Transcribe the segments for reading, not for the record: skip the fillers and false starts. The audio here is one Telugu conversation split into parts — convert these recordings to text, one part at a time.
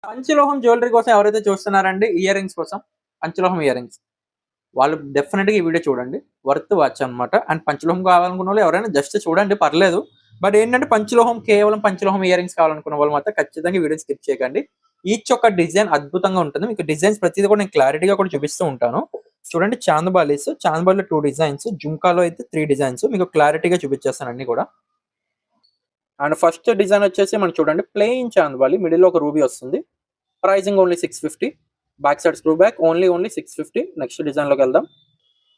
పంచలోహం జ్యువెలరీ కోసం ఎవరైతే చూస్తున్నారండి ఇయర్ రింగ్స్ కోసం, పంచలోహం ఇయర్ రింగ్స్ వాళ్ళు డెఫినిట్‌గా ఈ వీడియో చూడండి. వర్త్ వాచ్ అన్నమాట. అండ్ పంచలోహం కావాలనుకున్నోళ్ళు ఎవరైనా జస్ట్ చూడండి పర్లేదు. బట్ ఏంటంటే పంచలోహం కేవలం పంచలోహం ఇయర్ రింగ్స్ కావాలనుకున్న వాళ్ళు మాత్రం ఖచ్చితంగా ఈ వీడియోని స్కిప్ చేయకండి. ఈచ్ ఒక డిజైన్ అద్భుతంగా ఉంటుంది. మీకు డిజైన్స్ ప్రతిది కూడా నేను క్లారిటీగా కూడా చూపిస్తూ ఉంటాను. చూడండి చాందబాలీస్, చాందబాలిలో 2 డిజైన్స్, జుంకాలో అయితే 3 డిజైన్స్ మీకు క్లారిటీగా చూపించేస్తాను అన్నీ కూడా. అండ్ ఫస్ట్ డిజైన్ వచ్చేసి మనకి చూడండి ప్లెయిన్ చాందబాలి మిడిల్‌లో ఒక రూబీ వస్తుంది. Pricing only 650. Back side screw back only 650. Next డిజైన్‌లోకి వెళ్దాం.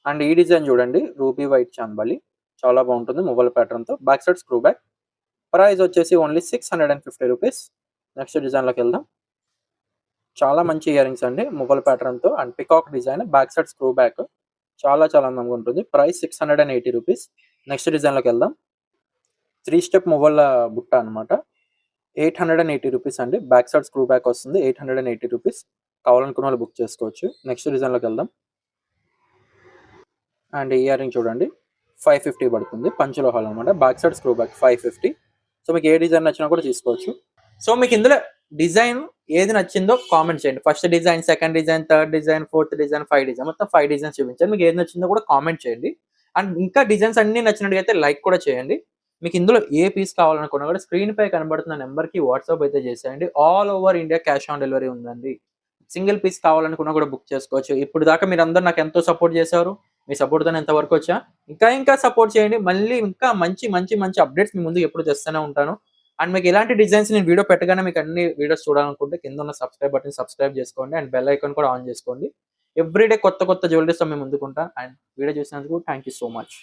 అండ్ ఈ డిజైన్ చూడండి రూబీ వైట్ చాందబాలి చాలా బాగుంటుంది మువ్వల ప్యాటర్న్‌తో. Back side screw back. Price వచ్చేసి ఓన్లీ 650 రూపీస్. నెక్స్ట్ డిజైన్‌లోకి వెళ్దాం. చాలా మంచి ఇయర్ రింగ్స్ అండి మువ్వల ప్యాటర్న్‌తో and peacock design back side screw back చాలా అందంగా ఉంటుంది. Price 680 rupees. నెక్స్ట్ డిజైన్‌లోకి వెళ్దాం. 3 స్టెప్ మువ్వల బుట్ట అన్నమాట. 880 రూపీస్ అండి. బ్యాక్ సైడ్ స్క్రూ బ్యాక్ వస్తుంది. 880 రూపీస్. కావాలనుకున్న వాళ్ళు బుక్ చేసుకోవచ్చు. నెక్స్ట్ డిజైన్‌లోకి వెళ్దాం. అండ్ ఇయర్ రింగ్ చూడండి 550 పడుతుంది. పంచలోహాలు అన్నమాట. Back side screw back 550. So మీకు ఏ డిజైన్ నచ్చినా కూడా తీసుకోవచ్చు. సో మీకు ఇందులో డిజైన్ ఏది నచ్చిందో కామెంట్ చేయండి. First design, second design, third design, fourth design, 5 design మొత్తం 5 డిజైన్స్ చూపించాను. మీకు ఏది నచ్చిందో కూడా కామెంట్ చేయండి. అండ్ ఇంకా డిజైన్స్ అన్నీ నచ్చినట్టుగా లైక్ కూడా చేయండి. మీకు ఇందులో ఏ పీస్ కావాలనుకున్నా కూడా స్క్రీన్ పై కనబడుతున్న నెంబర్‌కి వాట్సాప్ అయితే చేసేయండి. All over India cash on delivery ఉందండి. సింగిల్ పీస్ కావాలనుకున్నా కూడా బుక్ చేసుకోవచ్చు. ఇప్పుడు దాకా మీరందరూ నాకు ఎంతో సపోర్ట్ చేశారు. మీ సపోర్ట్‌తోనే ఇంతవరకు వచ్చా. ఇంకా సపోర్ట్ చేయండి. మళ్ళీ ఇంకా మంచి అప్డేట్స్ మీ ముందుకు ఎప్పుడు తెస్తూనే ఉంటాను. అండ్ మీకు ఇలాంటి డిజైన్స్ నేను వీడియో పెట్టగానే మీకు అన్ని వీడియోస్ చూడాలనుకుంటే కింద ఉన్న సబ్స్క్రైబ్ బటన్ సబ్స్క్రైబ్ చేసుకోండి. అండ్ బెల్ ఐకాన్ కూడా ఆన్ చేసుకోండి. ఎవ్రీడే కొత్త జ్యువెలరీస్‌తో మీ ముందుకుంటా. అండ్ వీడియో చూసినందుకు థాంక్ యూ సో మచ్.